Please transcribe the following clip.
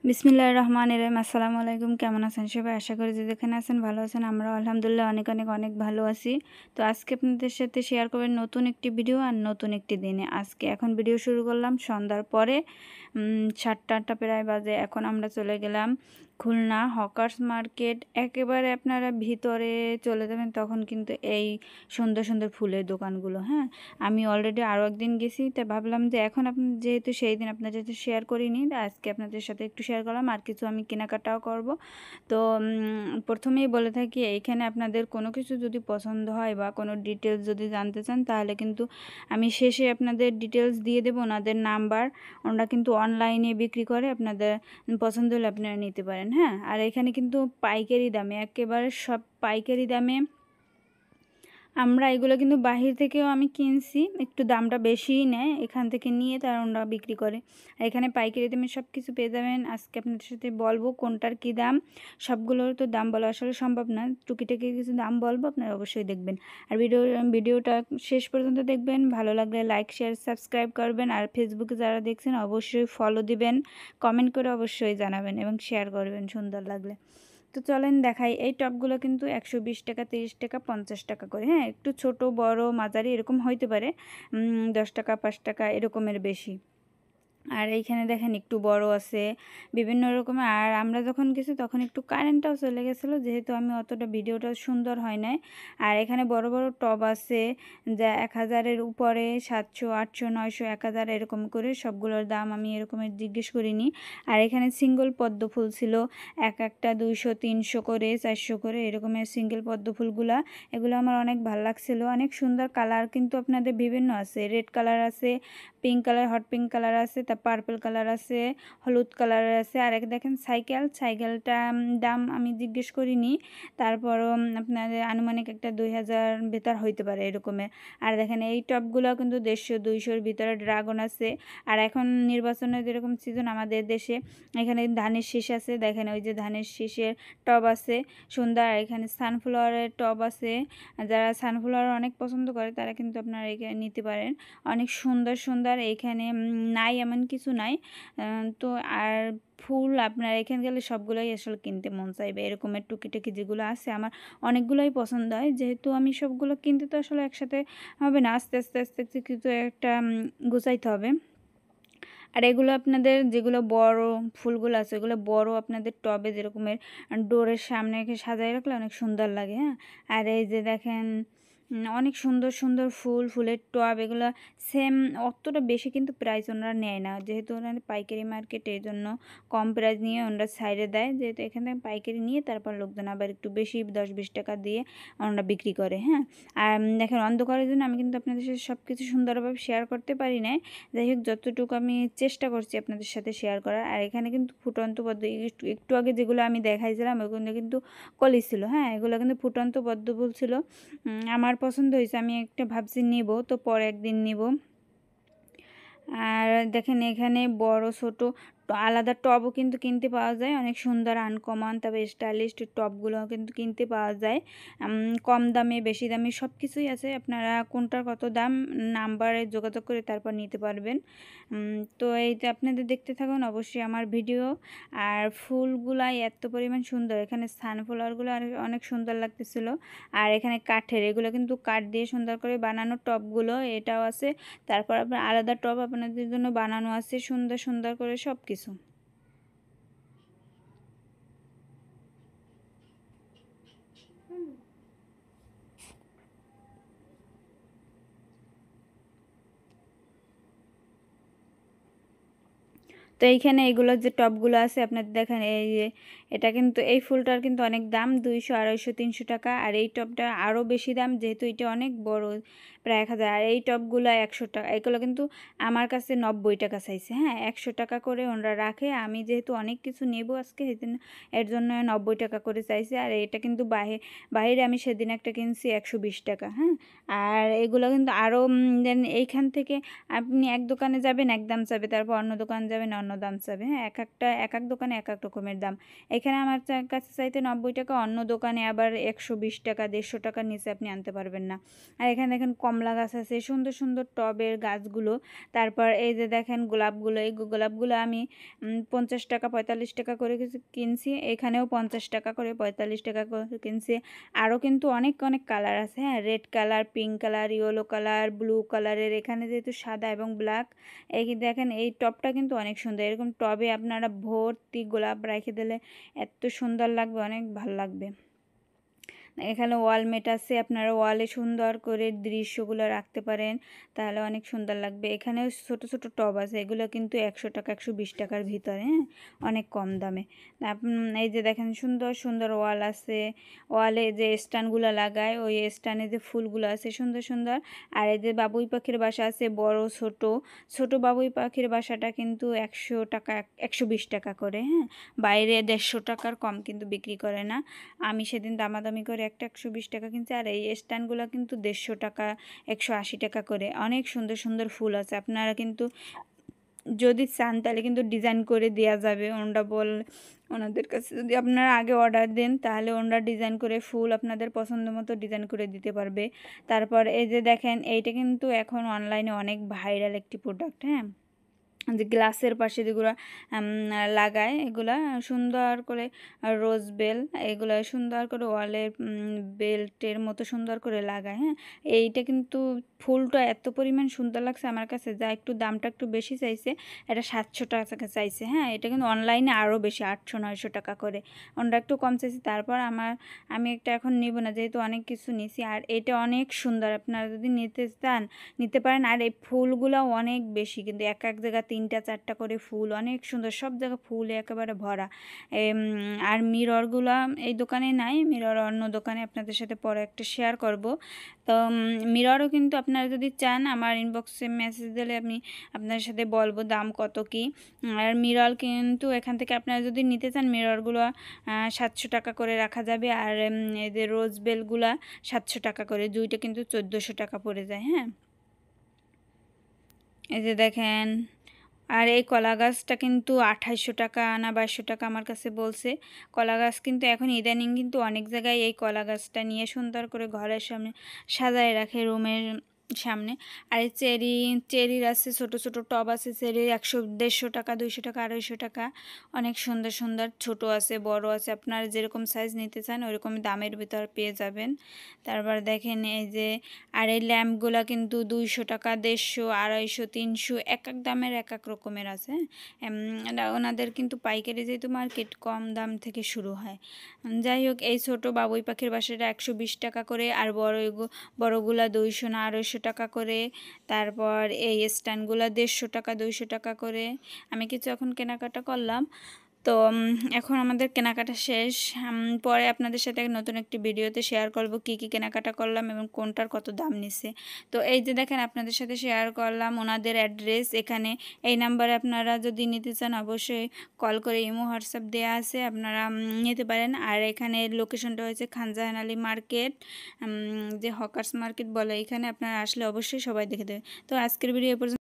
বিসমিল্লাহির রহমানির রহিম। আসসালামু আলাইকুম। কেমন আছেন সবাই? আশা করি যে যেখানে আছেন ভালো আছেন। আমরাও আলহামদুলিল্লাহ অনেক ভালো আছি। তো আজকে আপনাদের সাথে শেয়ার করবেন নতুন একটি ভিডিও আর নতুন একটি দিনে। আজকে এখন ভিডিও শুরু করলাম সন্ধ্যার পরে 7টা-8টা প্রায় বাজে। এখন আমরা চলে গেলাম খুলনা হকার্স মার্কেট। একেবারে আপনারা ভিতরে চলে যাবেন তখন কিন্তু এই সুন্দর ফুলের দোকানগুলো। হ্যাঁ, আমি অলরেডি আরও একদিন গেছি, তাই ভাবলাম যে এখন যেহেতু সেই দিন আপনাদের সাথে শেয়ার করিনি, আজকে আপনাদের সাথে একটু শেয়ার করলাম। আর কিছু আমি কেনাকাটাও করব। তো প্রথমেই বলে থাকি, এইখানে আপনাদের কোনো কিছু যদি পছন্দ হয় বা কোনো ডিটেলস যদি জানতে চান, তাহলে কিন্তু আমি শেষে আপনাদের ডিটেলস দিয়ে দেবো, ওনাদের নাম্বার। ওনারা কিন্তু অনলাইনে বিক্রি করে, আপনাদের পছন্দ হলে আপনারা নিতে পারেন। হ্যাঁ, আর এখানে কিন্তু পাইকারি দামে, একেবারে সব পাইকারি দামে। আমরা এগুলো কিন্তু বাহির থেকেও আমি কিনছি, একটু দামটা বেশিই নেয়, এখান থেকে নিয়ে তারা ওনারা বিক্রি করে। আর এখানে পাইকারি দামে সব কিছু পেয়ে যাবেন। আজকে আপনাদের সাথে বলবো কোনটার কী দাম। সবগুলোর তো দাম বলা আসলে সম্ভব না, টুকিটাকি কিছু দাম বলবো, আপনারা অবশ্যই দেখবেন। আর ভিডিওটা শেষ পর্যন্ত দেখবেন। ভালো লাগলে লাইক শেয়ার সাবস্ক্রাইব করবেন। আর ফেসবুকে যারা দেখছেন অবশ্যই ফলো দিবেন, কমেন্ট করে অবশ্যই জানাবেন এবং শেয়ার করবেন সুন্দর লাগলে। তো চলেন দেখাই। এই টপগুলো কিন্তু 120 টাকা, 30 টাকা, 50 টাকা করে। হ্যাঁ, একটু ছোট বড় মাঝারি এরকম হইতে পারে, 10 টাকা 5 টাকা এরকমের বেশি। আর এইখানে দেখেন একটু বড় আছে বিভিন্ন রকমের। আর আমরা যখন গেছি তখন একটু কারেন্টটাও চলে গেছিলো, যেহেতু আমি অতটা ভিডিওটা সুন্দর হয় নাই। আর এখানে বড় টব আছে, যা 1000-এর উপরে, 700, 800, 900, 1000 এরকম করে। সবগুলোর দাম আমি এরকমের জিজ্ঞেস করিনি। আর এখানে সিঙ্গল পদ্ম ফুল ছিল, একটা 200, 300 করে, 400 করে এরকমের সিঙ্গেল পদ্ম ফুলগুলা। এগুলো আমার অনেক ভালো লাগছিলো, অনেক সুন্দর কালার কিন্তু আপনাদের বিভিন্ন আছে। রেড কালার আছে, pink colour, hot pink colour আছে, তা পার্পল কালার আছে, হলুদ কালারের আছে। আর এক দেখেন সাইকেলটা দাম আমি জিজ্ঞেস করিনি, তারপরও আপনাদের আনুমানিক একটা 2000 ভেতর হইতে পারে এরকমের। আর দেখেন এই টপগুলো কিন্তু 150-200-র ভিতরে ড্রাগন আছে। আর এখন নির্বাচনের যেরকম সিজন আমাদের দেশে, এখানে ধানের শীষ আছে, দেখেন ওই যে ধানের শীষের টব আছে সুন্দর। আর এখানে সানফ্লাওয়ারের টব আছে, যারা সানফ্লাওয়ার অনেক পছন্দ করে তারা কিন্তু আপনারা এখানে নিতে পারেন। অনেক সুন্দর এইখানে নাই এমন কিছু নাই। তো আর ফুল আপনার এখানে গেলে সবগুলোই আসলে কিনতে মন চাইবে। এরকমের টুকিটাকি যেগুলো আছে আমার অনেকগুলোই পছন্দ হয়, যেহেতু আমি সবগুলো কিনতে তো আসলে একসাথে হবে না, আস্তে কিছু একটা গুছাইতে হবে। আর এগুলো আপনাদের যেগুলো বড় ফুলগুলো আছে, এগুলো বড় আপনাদের টবে যেরকমের ডোরের সামনে রেখে সাজায় রাখলে অনেক সুন্দর লাগে। হ্যাঁ, আর এই যে দেখেন অনেক সুন্দর ফুলের টব। এগুলো সেম অতটা বেশি কিন্তু প্রাইস ওনারা নেয় না, যেহেতু ওনারা পাইকারি মার্কেট, এই জন্য কম প্রাইস নিয়ে ওনারা সাইডে দেয়। যেহেতু এখান থেকে পাইকারি নিয়ে তারপর লোকজন আবার একটু বেশি 10-20 টাকা দিয়ে ওনারা বিক্রি করে। হ্যাঁ, আর দেখেন অন্ধকারের জন্য আমি কিন্তু আপনাদের সাথে সব কিছু সুন্দরভাবে শেয়ার করতে পারি না। যাই হোক, যতটুকু আমি চেষ্টা করছি আপনাদের সাথে শেয়ার করার। আর এখানে কিন্তু ফুটন্ত পদ্ম, একটু আগে যেগুলো আমি দেখাইছিলাম ওইগুলো কিন্তু কলি ছিল। হ্যাঁ, এগুলো কিন্তু ফুটন্ত পদ্ম ফুল ছিল। আমার পছন্দ হয়েছে, আমি একটা ভাবছি নিব, তো পরে একদিন নিব। আর দেখেন এখানে বড় ছোট আলাদা টবও কিন্তু কিনতে পাওয়া যায়, অনেক সুন্দর আনকমন, তবে স্টাইলিশ টবগুলো কিন্তু কিনতে পাওয়া যায়। কম দামে বেশি দামে সব কিছুই আছে। আপনারা কোনটার কত দাম নাম্বারে যোগাযোগ করে তারপর নিতে পারবেন। তো এই যে আপনাদের দেখতে থাকুন অবশ্যই আমার ভিডিও। আর ফুলগুলাই এত পরিমাণ সুন্দর, এখানে সানফ্লাওয়ারগুলো অনেক সুন্দর লাগতেছিল। আর এখানে কাঠের, এগুলো কিন্তু কাঠ দিয়ে সুন্দর করে বানানো টবগুলো, এটাও আছে। তারপর আপনার আলাদা টব আপনাদের জন্য বানানো আছে সুন্দর করে সব কিছু। তো এইখানে এগুলোর যে টবগুলো আছে আপনাদের দেখেন, এই যে এটা কিন্তু এই ফুলটার কিন্তু অনেক দাম, 200, 250, 300 টাকা। আর এই টবটা আরও বেশি দাম, যেহেতু এটা অনেক বড়, প্রায় 1000। আর এই টবগুলো 100 টাকা। এগুলো কিন্তু আমার কাছে 90 টাকা চাইছে। হ্যাঁ, 100 টাকা করে ওনারা রাখে। আমি যেহেতু অনেক কিছু নেব আজকে, এর জন্য 90 টাকা করে চাইছে। আর এটা কিন্তু বাইরে আমি সেদিন একটা কিনছি 120 টাকা। হ্যাঁ, আর এগুলো কিন্তু আরও দেন এইখান থেকে আপনি এক দোকানে যাবেন এক দাম চাবে, তারপর অন্য দোকানে যাবেন অন্য দাম চাবে। হ্যাঁ, এক এক দোকানে এক এক রকমের দাম। এখানে আমার কাছে চাইতে 90 টাকা, অন্য দোকানে আবার 120 টাকা, 150 টাকার নিচে আপনি আনতে পারবেন না। আর এখানে দেখেন কমলা গাছ আছে, সুন্দর সুন্দর টবের গাছগুলো। তারপর এই যে দেখেন গোলাপগুলো, এই গোলাপগুলো আমি 50 টাকা 45 টাকা করে কিনছি। এখানেও 50 টাকা করে 45 টাকা করে কিনছি। আরও কিন্তু অনেক অনেক কালার আছে, হ্যাঁ, red colour, pink colour, yellow colour, blue কালারের। এখানে যেহেতু সাদা এবং ব্ল্যাক, এই দেখেন এই টবটা কিন্তু অনেক সুন্দর। এরকম টবে আপনারা ভর্তি গোলাপ রেখে দিলে এত সুন্দর লাগবে, অনেক ভালো লাগবে। এখানে ওয়ালমেট আছে, আপনারা ওয়ালে সুন্দর করে দৃশ্যগুলো রাখতে পারেন, তাহলে অনেক সুন্দর লাগবে। এখানেও ছোট ছোট টব আছে, এগুলো কিন্তু 100 টাকা 120 টাকার ভিতরে, হ্যাঁ, অনেক কম দামে। এই যে দেখেন সুন্দর সুন্দর ওয়াল আছে, ওয়ালে যে স্ট্যান্ডগুলো লাগায় ওই স্ট্যান্ডে যে ফুলগুলো আছে সুন্দর সুন্দর। আর এই যে বাবুই পাখির বাসা আছে, বড় ছোট ছোট বাবুই পাখির বাসাটা কিন্তু 100 টাকা 120 টাকা করে, হ্যাঁ, বাইরে 150 টাকার কম কিন্তু বিক্রি করে না। আমি সেদিন দামাদামি করে একটা 120 টাকা কিনছি। আর এই স্ট্যান্ডগুলো কিন্তু 150 টাকা 180 টাকা করে। অনেক সুন্দর সুন্দর ফুল আছে, আপনারা কিন্তু যদি চান তাহলে কিন্তু ডিজাইন করে দেওয়া যাবে। ওনাদের কাছে যদি আপনারা আগে অর্ডার দেন তাহলে ওনারা ডিজাইন করে ফুল আপনাদের পছন্দ মতো ডিজাইন করে দিতে পারবে। তারপর এই যে দেখেন এইটা কিন্তু এখন অনলাইনে অনেক ভাইরাল একটি প্রোডাক্ট, হ্যাঁ, যে গ্লাসের পাশে যেগুলো লাগায়, এগুলা সুন্দর করে রোজ বেল, এগুলো সুন্দর করে ওয়ালে বেল্টের মতো সুন্দর করে লাগায়, হ্যাঁ। এইটা কিন্তু ফুলটা এত পরিমাণ সুন্দর লাগছে আমার কাছে, যা একটু দামটা একটু বেশি চাইছে, এটা 700 টাকা চাইছে, হ্যাঁ। এটা কিন্তু অনলাইনে আরও বেশি 800-900 টাকা করে, ওনরা একটু কম চাইছে। তারপর আমি একটা এখন নিব না, যেহেতু অনেক কিছু নিছি। আর এটা অনেক সুন্দর, আপনারা যদি নিতে চান নিতে পারেন। আর এই ফুলগুলো অনেক বেশি, কিন্তু এক এক জায়গা 3টা-4টা করে ফুল, অনেক সুন্দর, সব জায়গা ফুলে একেবারে ভরা। আর মিররগুলো এই দোকানে নাই, মিরর অন্য দোকানে আপনাদের সাথে পরে একটা শেয়ার করব। তো মিররও কিন্তু আপনারা যদি চান আমার ইনবক্সে মেসেজ দিলে আমি আপনাদের সাথে বলবো দাম কত কি। আর মিরর কিন্তু এখান থেকে আপনারা যদি নিতে চান মিররগুলো 700 টাকা করে রাখা যাবে। আর এই যে রোজ বেলগুলা 700 টাকা করে, দুইটা কিন্তু 1400 টাকা পড়ে যায়, হ্যাঁ। এই যে দেখেন, আর এই কলা গাছটা কিন্তু 2800 টাকা না 2200 টাকা আমার কাছে বলছে। কলা গাছ কিন্তু এখন ইদানিং কিন্তু অনেক জায়গায় এই কলা গাছটা নিয়ে সুন্দর করে ঘরের সামনে সাজায় রাখে, রুমের সামনে। আর এই চেরির আছে, ছোট ছোট টব আছে চেরির, 100-150 টাকা 200 টাকা 250 টাকা, অনেক সুন্দর সুন্দর ছোট আছে বড় আছে, আপনারা যেরকম সাইজ নিতে চান ওইরকম দামের ভিতর পেয়ে যাবেন। তারপর দেখেন এই যে, আর এই ল্যাম্পগুলো কিন্তু 200 টাকা 150 250 300 এক এক দামের এক এক রকমের আছে। ওনাদের কিন্তু পাইকারি যেহেতু মার্কেট, কম দাম থেকে শুরু হয়। যাই হোক, এই ছোট বাবুই পাখির বাসাটা 120 টাকা করে, আর বড়গুলা 200 না 250 টাকা করে। তারপর এই স্ট্যান্ডগুলো 150 টাকা 200 টাকা করে। আমি কিছু এখন কেনাকাটা করলাম, তো এখন আমাদের কেনাকাটা শেষ। পরে আপনাদের সাথে নতুন একটি ভিডিওতে শেয়ার করব কি কি কেনাকাটা করলাম এবং কোনটার কত দাম নিছে। তো এই যে দেখেন আপনাদের সাথে শেয়ার করলাম ওনাদের অ্যাড্রেস। এখানে এই নাম্বারে আপনারা যদি নিতে চান অবশ্যই কল করে, ইমো হোয়াটসঅ্যাপ দেওয়া আছে, আপনারা নিতে পারেন। আর এখানে লোকেশনটা হয়েছে খান জাহান আলী মার্কেট, যে হকার্স মার্কেট বলে, এখানে আপনারা আসলে অবশ্যই সবাই দেখে দেবে। তো আজকের ভিডিও এ পর্যন্ত।